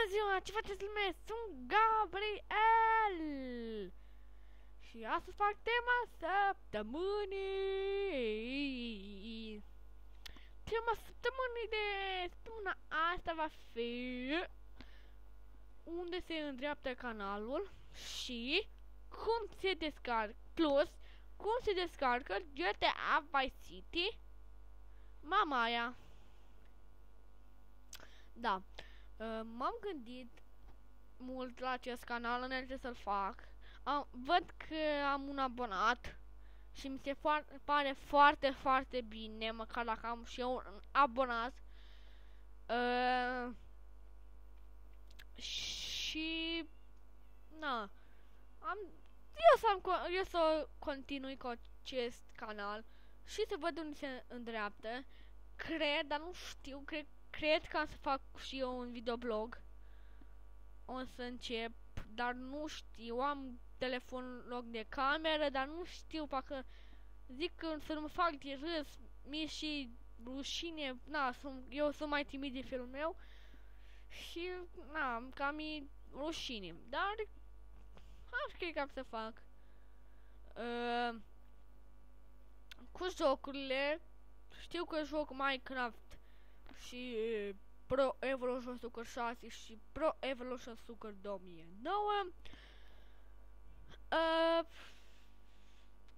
Bună ziua, ce faceți lume? Sunt Gabriel și astăzi fac tema săptămânii. Tema săptămânii de săptămâna asta va fi unde se îndreaptă canalul și cum se descarcă, plus cum se descarcă GTA Vice City Mamaia. Da. M-am gândit mult la acest canal înainte să-l fac. Văd că am un abonat și mi se pare foarte, foarte bine, măcar dacă am și eu un abonat. Și na, eu să continui cu acest canal și să văd unde se îndreaptă. Cred, dar nu știu, cred că am să fac și eu un videoblog. O să încep, dar nu știu, am telefon loc de cameră, dar nu știu, parcă zic că să nu mă fac de râs, mi-e și rușine, eu sunt mai timid de felul meu și, cam e rușine, dar cred că am să fac. Cu jocurile, știu că joc Minecraft și Pro Evolution Soccer 6 și Pro Evolution Soccer 2009.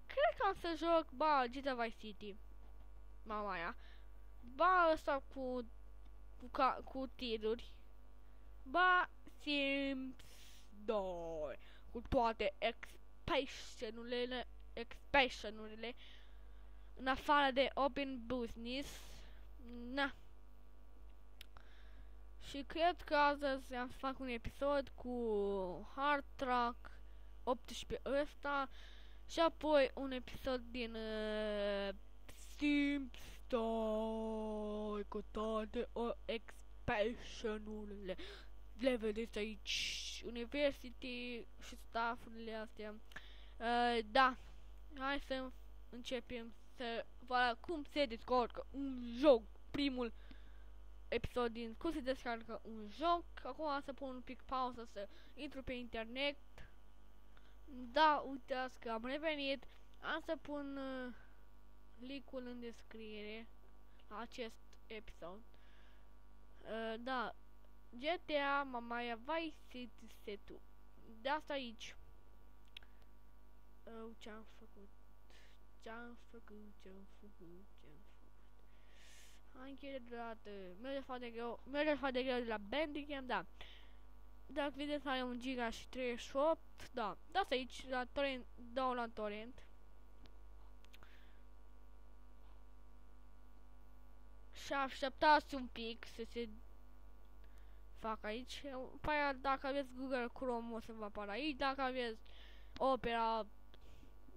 Cred că am să joc GTA Vice City Mamaia, ăsta cu tiruri, Sims 2 cu toate expansionurile în afară de Open Business. Și cred că astăzi am să fac un episod cu Hard Truck 18 ăsta și apoi un episod din Sims 2 cu toate expansionurile. Le vedeți aici, University și staffurile astea. Da, hai să începem să vadă cum se descarcă un joc. Primul episod din cum se descarcă un joc. Acum am să pun un pic pauză să intru pe internet. Da, uitați că am revenit. Am să pun link-ul în descriere la acest episod. Da, GTA Mamaia Vice City Setu. De asta aici. Ce-am făcut? Hai încheie deodată. Merge foarte greu de la Bandicam, da. Dacă vedeți are 1 giga și 38, da. Dați aici la torrent, dau la torrent. Și așteptați un pic să se fac aici. După aia, dacă aveți Google Chrome o să vă apară aici. Dacă aveți Opera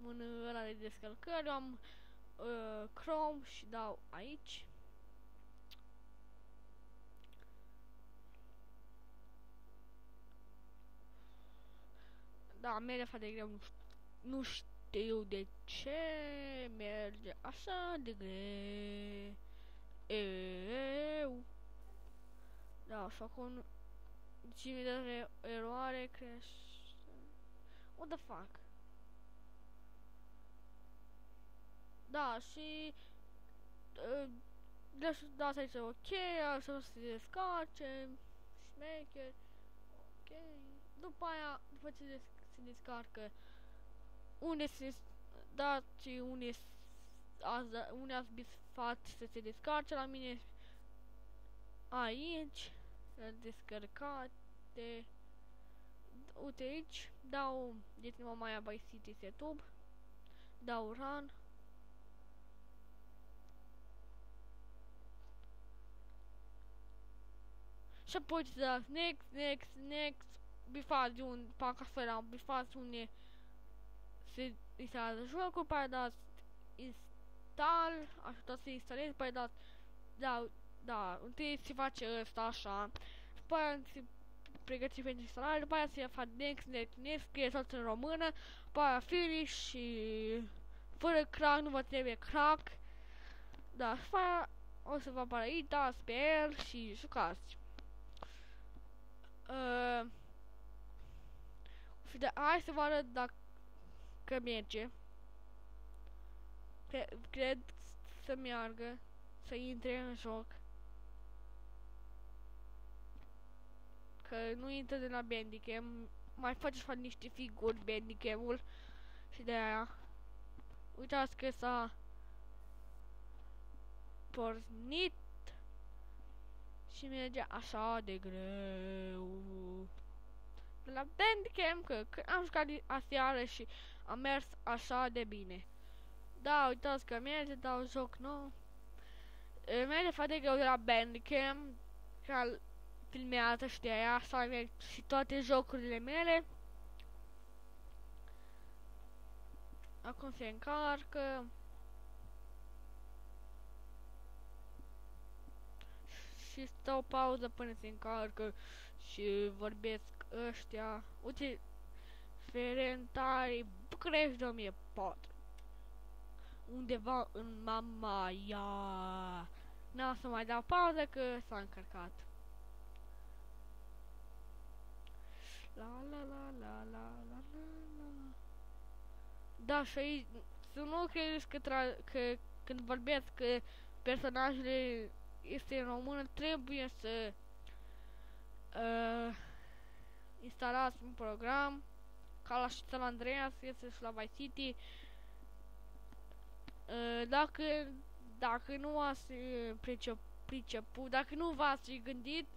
în ăla de descărcări, eu am Chrome și dau aici. Da, merge foarte greu, nu știu de ce merge așa de greu. Da, și acum cine de eroare crește. What the fuck? Da, și da, să zice ok, așa să se descarce, șmecher, ok. După aia, după ce se descarcă, unde se dați, unde ați bifat să se descarce, la mine aici, descărcate, uite aici, dau GTA Mamaia Vice City Setup, dau run. Și apoi să dați next, bifați bifați unde se instalează jocul, pe aia dați install, așteptați să instaleze, pe aia dați, da, întâi se face ăsta așa, după aia se pregătiți pentru instalare, după aia se face next, scrie tot în română, după aia finish și fără crack, nu vă trebuie crack, da, după aia o să vă apară aici, dați pe el și jucați. hai să vă arăt dacă merge. Cred să meargă, să intre în joc. Că nu intră de la Bandicam. Mai face și niște figuri Bandicam-ul. Și de aia. Uitați că s-a pornit. Și merge așa de greu. De la Bandicam, că am jucat aseară și am mers așa de bine. Da, uitați că merge, dau joc nou. Merge foarte greu de la Bandicam. Că filmează și de aia așa merg și toate jocurile mele. Acum se încarcă. Și stau pauză până se încarcă. Și vorbesc ăștia. Uite, Ferentari București 2004. Undeva în Mamaia. N-am să mai dau pauză că s-a încărcat. La la la la la la la. Da, și aici să nu credeți că când vorbesc că personajele este în română, trebuie să instalați un program ca la și San Andreas, este și la Vice City. Dacă nu ați priceput, dacă nu v-ați gândit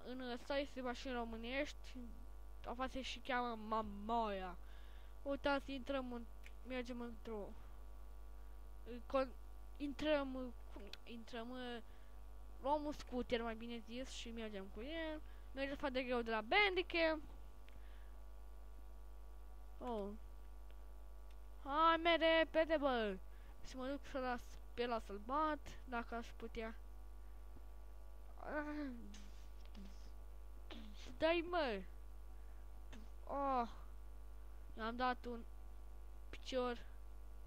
în ăsta este mașini românești, asta se și cheamă Mamaia. Uitați, mergem într-o luăm un scooter, mai bine zis, și mergem cu el. Mergem foarte greu de la Bandicam. Oh. Hai, mere, repede, bă! Și mă duc să las pe la să-l bat, dacă aș putea. Dai, mă! Oh! I-am dat un picior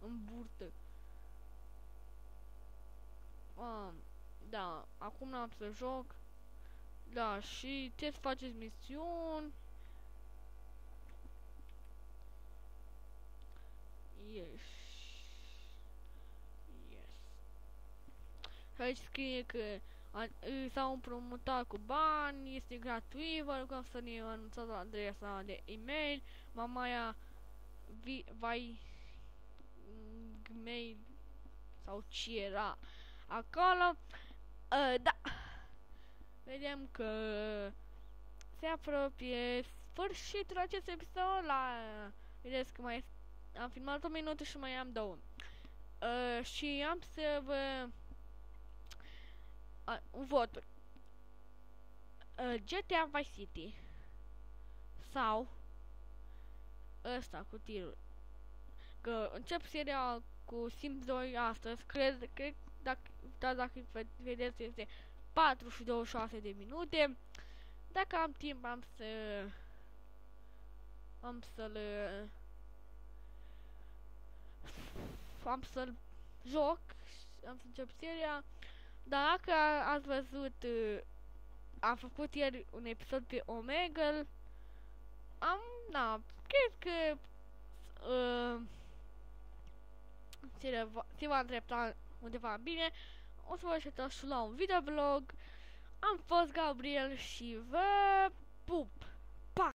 în burtă. Da, acum n-am să joc. Da, și trebuie să faceți misiuni. Yes. Aici scrie că s-au împrumutat cu bani, este gratuit, vă rugăm să ne anunțați la adresa de e-mail, Mamaia vai mail sau ce era acolo. Da. Vedem că se apropie sfârșitul acestui episod. Vedeți că am filmat 1 minut și mai am 2. Și am să vă voturi. GTA Vice City sau ăsta cu tirul. Că încep seria cu Sims 2 astăzi. Cred dacă vedeți este 4 și 26 de minute. Dacă am timp am să-l joc, am să încep seria. Dar dacă ați văzut, am făcut ieri un episod pe Omegle. Cred că se va îndrepta undeva bine. O să vă așteptați și la un videoblog. Am fost Gabriel și vă